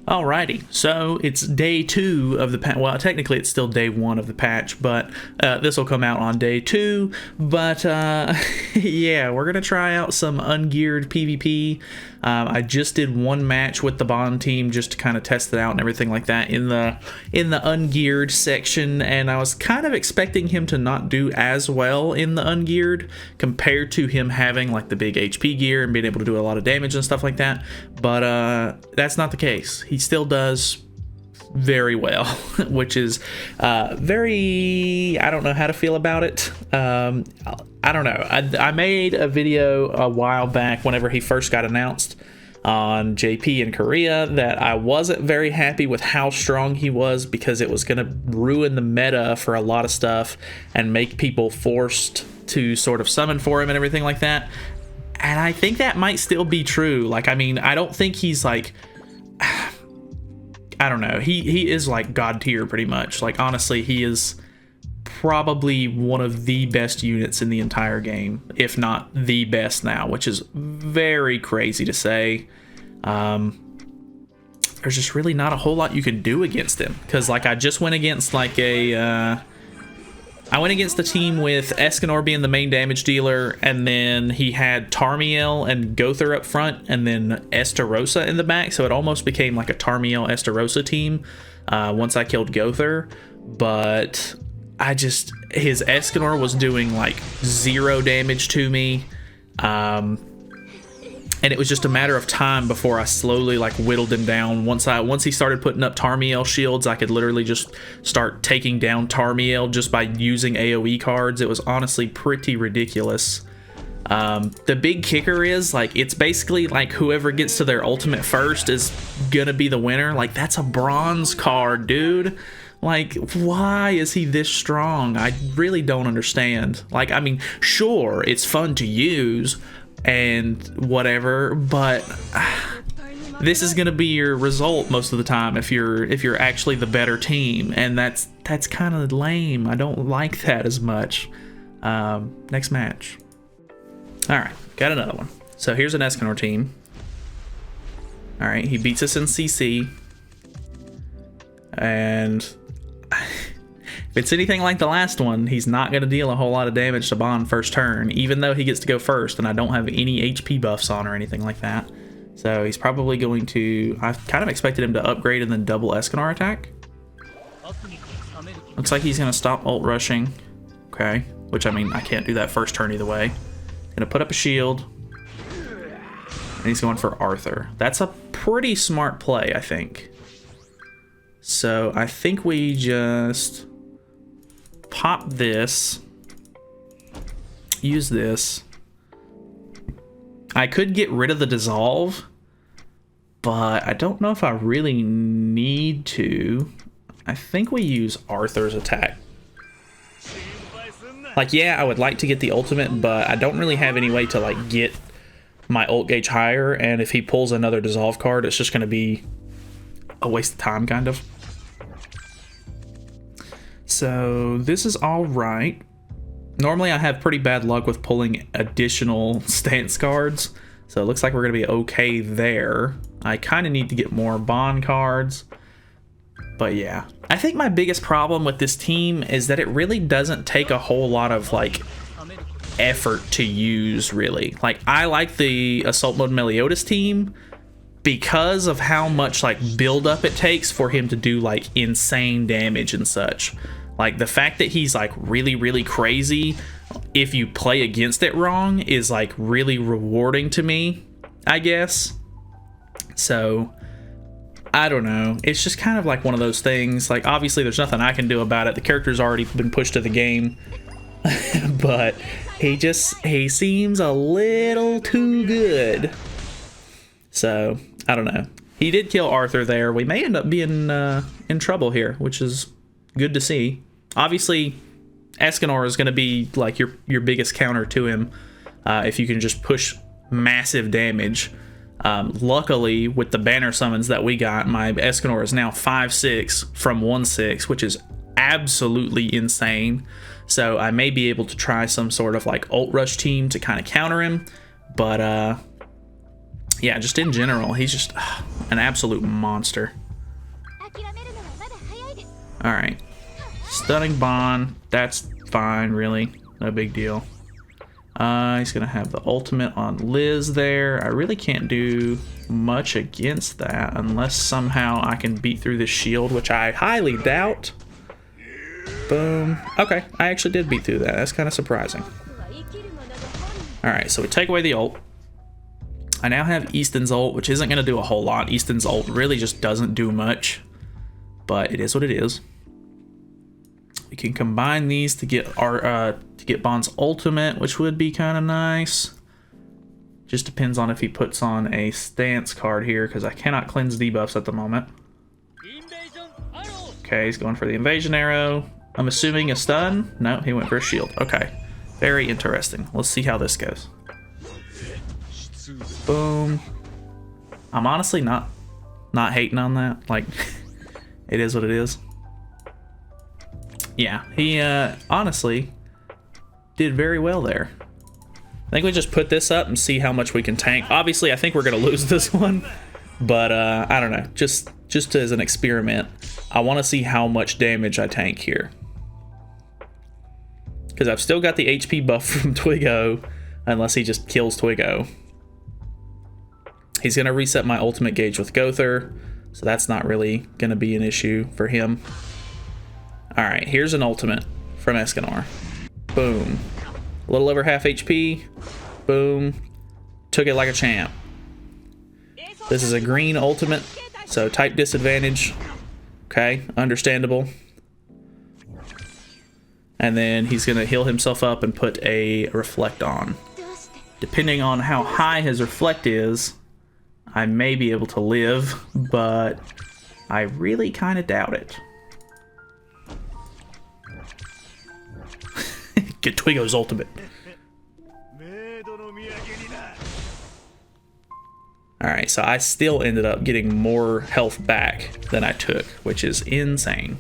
Alrighty, so it's day 2 of the patch. Well, technically it's still day 1 of the patch, but this will come out on day 2. But yeah, we're gonna try out some ungeared PvP. I just did one match with the Bond team just to kind of test it out and everything like that in the ungeared section, and I was kind of expecting him to not do as well in the ungeared compared to him having like the big HP gear and being able to do a lot of damage and stuff like that. But that's not the case. He still does very well, which is very, I don't know how to feel about it. I don't know. I made a video a while back whenever he first got announced on JP in Korea that I wasn't very happy with how strong he was because it was going to ruin the meta for a lot of stuff and make people forced to sort of summon for him and everything like that. And I think that might still be true. Like, I mean, I don't think he's like, I don't know. He is like God tier pretty much. Like, honestly, he is probably one of the best units in the entire game, if not the best now, which is very crazy to say. There's just really not a whole lot you can do against him, because like I just went against like a I went against the team with Escanor being the main damage dealer, and then he had Tarmiel and Gother up front, and then Estarossa in the back, so it almost became like a Tarmiel Estarossa team once I killed Gother. But his Escanor was doing like 0 damage to me, and it was just a matter of time before I slowly like whittled him down. Once he started putting up Tarmiel shields, I could literally just start taking down Tarmiel just by using AoE cards. It was honestly pretty ridiculous. The big kicker is like, it's basically like whoever gets to their ultimate first is gonna be the winner. Like, that's a bronze card, dude. Like, why is he this strong? I really don't understand. Like, I mean, sure, it's fun to use and whatever, but this is gonna be your result most of the time if you're actually the better team, and that's kind of lame. I don't like that as much. Next match. All right, got another one. So here's an Escanor team. All right, he beats us in CC, and if it's anything like the last one, he's not going to deal a whole lot of damage to Bond first turn, even though he gets to go first, and I don't have any HP buffs on or anything like that. So he's probably going to... I kind of expected him to upgrade and then double Escanor attack. Looks like he's going to stop ult rushing. Okay, which, I mean, I can't do that first turn either way. Going to put up a shield. And he's going for Arthur. That's a pretty smart play, I think. So I think we just pop this, use this. I could get rid of the dissolve, but I don't know if I really need to. I think we use Arthur's attack. Like, yeah, I would like to get the ultimate, but I don't really have any way to like get my ult gauge higher, and if he pulls another dissolve card, it's just going to be a waste of time, kind of. So this is all right. Normally I have pretty bad luck with pulling additional stance cards, so it looks like we're gonna be okay there. I kind of need to get more Bond cards, but yeah. I think my biggest problem with this team is that it really doesn't take a whole lot of like effort to use, really. Like, I like the Assault Mode Meliodas team because of how much like build up it takes for him to do like insane damage and such. Like, the fact that he's like really crazy if you play against it wrong is like really rewarding to me, I guess. So I don't know, it's just kind of like one of those things. Like, obviously there's nothing I can do about it, the character's already been pushed to the game. But he seems a little too good. So I don't know. He did kill Arthur there. We may end up being in trouble here, which is good to see. Obviously, Escanor is going to be like your biggest counter to him if you can just push massive damage. Luckily, with the banner summons that we got, my Escanor is now 5/6 from 1/6, which is absolutely insane. So I may be able to try some sort of like ult rush team to kind of counter him, but Yeah, just in general, he's just an absolute monster. Alright. Stunning Bond. That's fine, really. No big deal. He's going to have the ultimate on Liz there. I really can't do much against that unless somehow I can beat through this shield, which I highly doubt. Boom. Okay, I actually did beat through that. That's kind of surprising. Alright, so we take away the ult. I now have Easton's ult, which isn't going to do a whole lot. Easton's ult really just doesn't do much, but it is what it is. We can combine these to get our Bond's ultimate, which would be kind of nice. Just depends on if he puts on a stance card here, because I cannot cleanse debuffs at the moment. Okay, he's going for the invasion arrow. I'm assuming a stun. No, he went for a shield. Okay, very interesting. Let's see how this goes. Boom. I'm honestly not hating on that. Like, it is what it is. Yeah, he honestly did very well there. I think we just put this up and see how much we can tank. Obviously, I think we're gonna lose this one, but I don't know. Just as an experiment, I want to see how much damage I tank here, because I've still got the HP buff from Twiggo, unless he just kills Twiggo. He's gonna reset my ultimate gauge with Gother, so that's not really gonna be an issue for him. All right, here's an ultimate from Escanor. Boom. A little over half HP. Boom. Took it like a champ. This is a green ultimate, so type disadvantage. Okay, understandable. And then he's gonna heal himself up and put a reflect on. Depending on how high his reflect is, I may be able to live, but I really kind of doubt it. Get Twiggo's ultimate. Alright, so I still ended up getting more health back than I took, which is insane.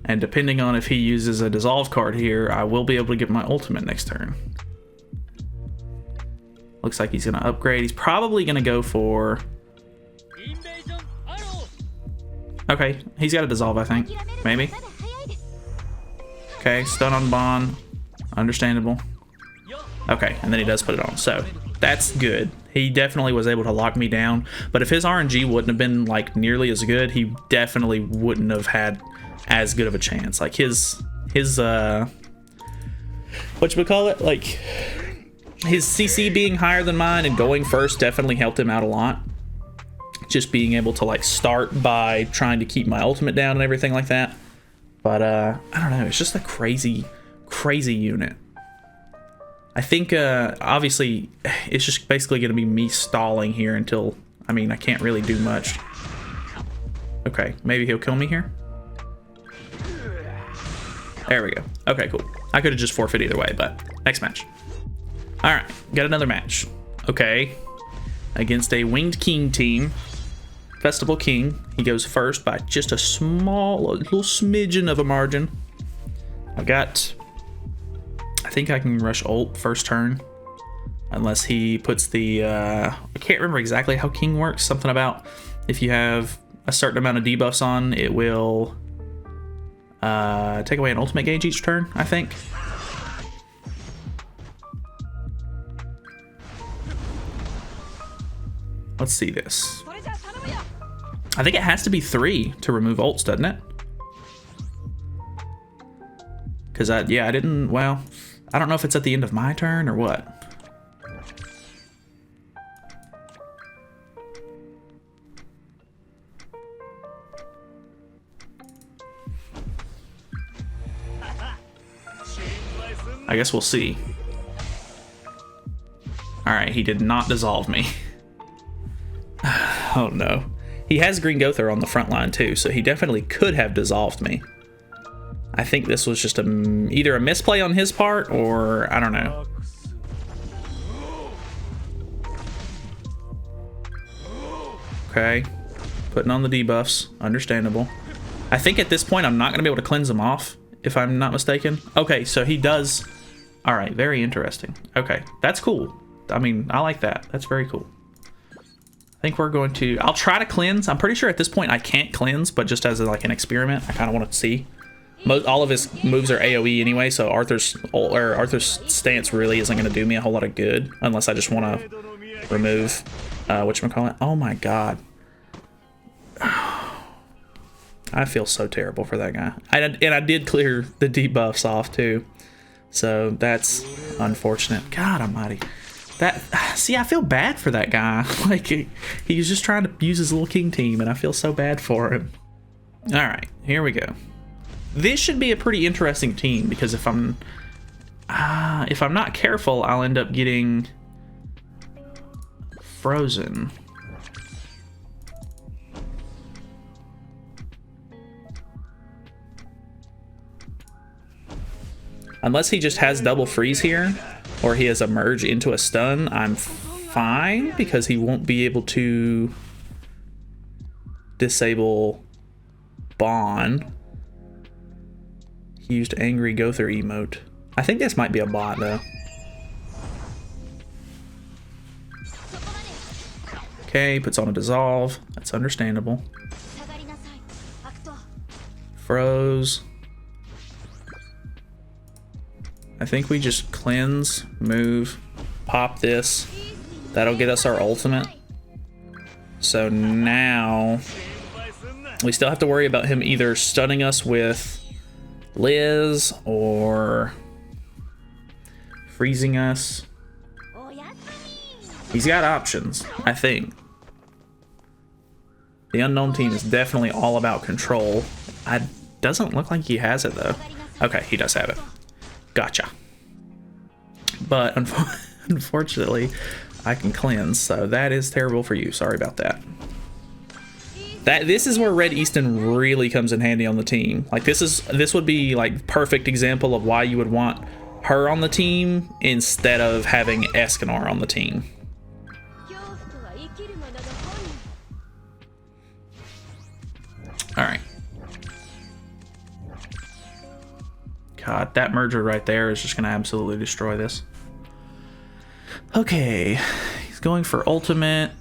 And depending on if he uses a dissolve card here, I will be able to get my ultimate next turn. Looks like he's going to upgrade. He's probably going to go for... Okay, he's got a dissolve, I think. Maybe. Okay, stun on Bond. Understandable. Okay, and then he does put it on. So, that's good. He definitely was able to lock me down. But if his RNG wouldn't have been, like, nearly as good, he definitely wouldn't have had as good of a chance. Like, his whatchamacallit? Like, his CC being higher than mine and going first definitely helped him out a lot. Just being able to, like, start by trying to keep my ultimate down and everything like that. But, I don't know. It's just a crazy, crazy unit. I think, obviously, it's just basically going to be me stalling here until, I mean, I can't really do much. Okay, maybe he'll kill me here. There we go. Okay, cool. I could have just forfeit either way, but next match. All right, got another match. Okay, against a Winged King team. Festival King. He goes first by just a little smidgen of a margin. I've got... I think I can rush ult first turn. Unless he puts the... I can't remember exactly how King works. Something about if you have a certain amount of debuffs on, it will take away an ultimate gauge each turn, I think. Let's see this. I think it has to be 3 to remove ults, doesn't it? Because I didn't, well, I don't know if it's at the end of my turn or what. I guess we'll see. All right, he did not dissolve me. Oh no. He has Green Gother on the front line too, so he definitely could have dissolved me. I think this was just either a misplay on his part, or I don't know. Okay, putting on the debuffs, understandable. I think at this point I'm not gonna be able to cleanse him off, if I'm not mistaken. Okay, so he does. All right, very interesting. Okay, that's cool. I mean, I like that. That's very cool. I think we're going to... I'll try to cleanse. I'm pretty sure at this point I can't cleanse, but just as like an experiment, I kind of want to see. All of his moves are AoE anyway, so Arthur's stance really isn't going to do me a whole lot of good unless I just want to remove whatchamacallit. Oh my god. I feel so terrible for that guy. And I did clear the debuffs off too, so that's unfortunate. God almighty. See, I feel bad for that guy. Like he was just trying to use his little king team, and I feel so bad for him. All right, here we go. This should be a pretty interesting team because if I'm not careful, I'll end up getting frozen. Unless he just has double freeze here, or he has a merge into a stun, I'm fine because he won't be able to disable Bond. He used angry Gother emote. I think this might be a bot though. Okay, puts on a dissolve. That's understandable. Froze. I think we just cleanse, move, pop this. That'll get us our ultimate. So now we still have to worry about him either stunning us with Liz or freezing us. He's got options, I think. The unknown team is definitely all about control. Doesn't look like he has it though. Okay, he does have it. Gotcha. But unfortunately, I can cleanse, so that is terrible for you. Sorry about that. This is where Red Easton really comes in handy on the team. Like this would be like perfect example of why you would want her on the team instead of having Escanor on the team. All right. God, that merger right there is just going to absolutely destroy this. Okay, he's going for ultimate.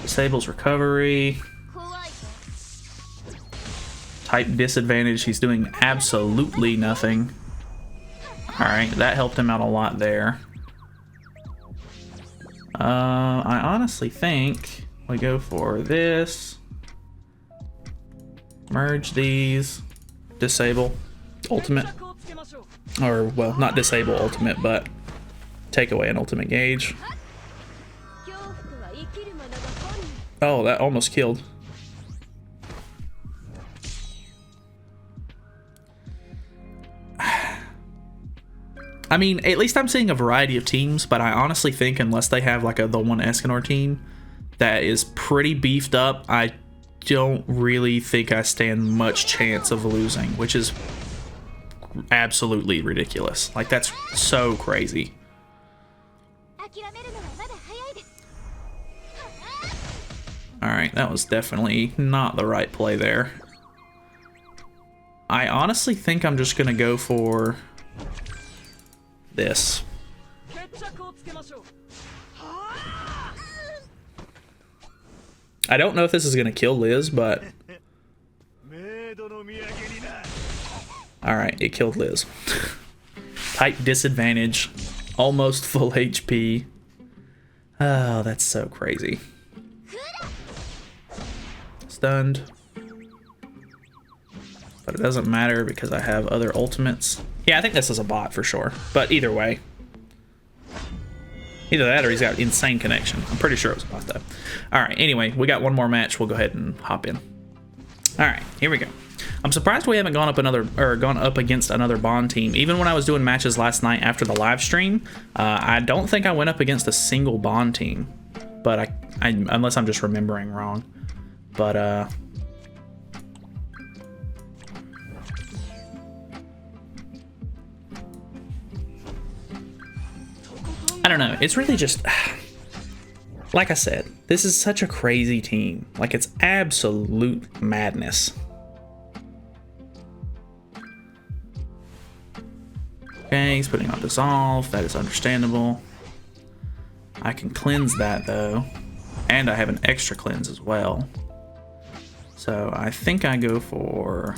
Disables recovery. Type disadvantage, he's doing absolutely nothing. Alright, that helped him out a lot there. I honestly think we go for this. Merge these. Disable ultimate, or well, not disable ultimate, but take away an ultimate gauge. Oh, that almost killed. I mean, at least I'm seeing a variety of teams, but I honestly think unless they have like the one Escanor team that is pretty beefed up, I don't really think I stand much chance of losing, which is absolutely ridiculous. Like, that's so crazy. Alright, that was definitely not the right play there. I honestly think I'm just gonna go for this. I don't know if this is going to kill Liz, but... Alright, it killed Liz. Type disadvantage. Almost full HP. Oh, that's so crazy. Stunned. But it doesn't matter because I have other ultimates. Yeah, I think this is a bot for sure. But either way. Either that or he's got insane connection. I'm pretty sure it was a bot though. Alright, anyway, we got one more match. We'll go ahead and hop in. Alright, here we go. I'm surprised we haven't gone up against another Bond team. Even when I was doing matches last night after the live stream, I don't think I went up against a single Bond team. But unless I'm just remembering wrong. But I don't know. It's really just, like I said, this is such a crazy team. Like, it's absolute madness. Okay, he's putting on Dissolve. That is understandable. I can cleanse that though. And I have an extra cleanse as well. So I think I go for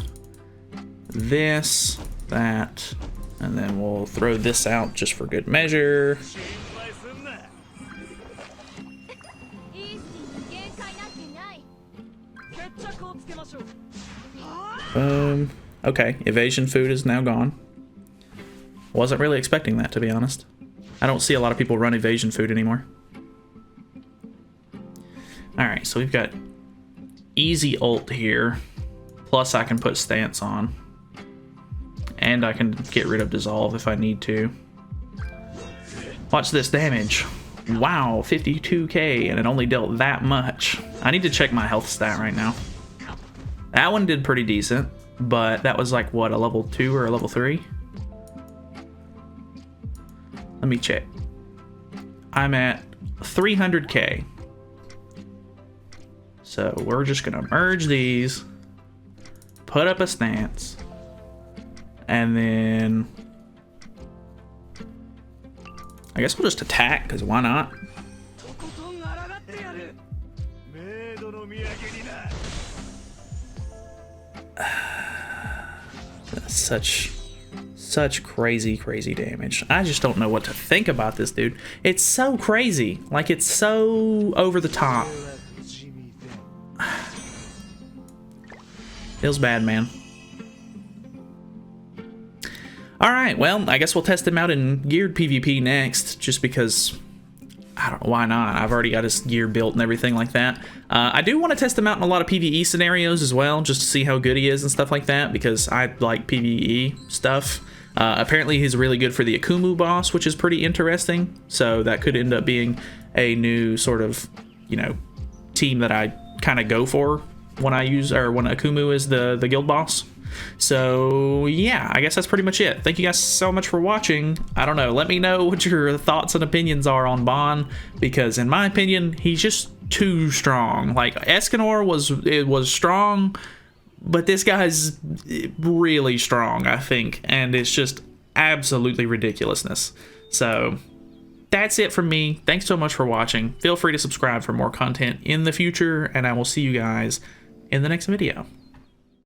this, that, and then we'll throw this out just for good measure. Okay, evasion food is now gone. Wasn't really expecting that, to be honest. I don't see a lot of people run evasion food anymore. Alright, so we've got easy ult here. Plus I can put stance on. And I can get rid of dissolve if I need to. Watch this damage. Wow, 52k, and it only dealt that much. I need to check my health stat right now. That one did pretty decent, but that was like, what, a level 2 or a level 3? Let me check. I'm at 300k. So we're just gonna merge these, put up a stance, and then I guess we'll just attack, because why not? Such crazy damage. I just don't know what to think about this dude. It's so crazy. Like, it's so over the top. Feels bad, man. Alright, well, I guess we'll test him out in geared PvP next, just because, I don't know, why not? I've already got his gear built and everything like that. I do want to test him out in a lot of PvE scenarios as well, just to see how good he is and stuff like that, because I like PvE stuff. Apparently he's really good for the Akumu boss, which is pretty interesting, so that could end up being a new sort of, you know, team that I kind of go for when I use, or when Akumu is the guild boss. So yeah, I guess that's pretty much it. Thank you guys so much for watching. I don't know, let me know what your thoughts and opinions are on Ban, because in my opinion, he's just too strong. Like, Escanor was strong, but this guy's really strong, I think, and it's just absolutely ridiculousness. So that's it from me. Thanks so much for watching. Feel free to subscribe for more content in the future, and I will see you guys in the next video.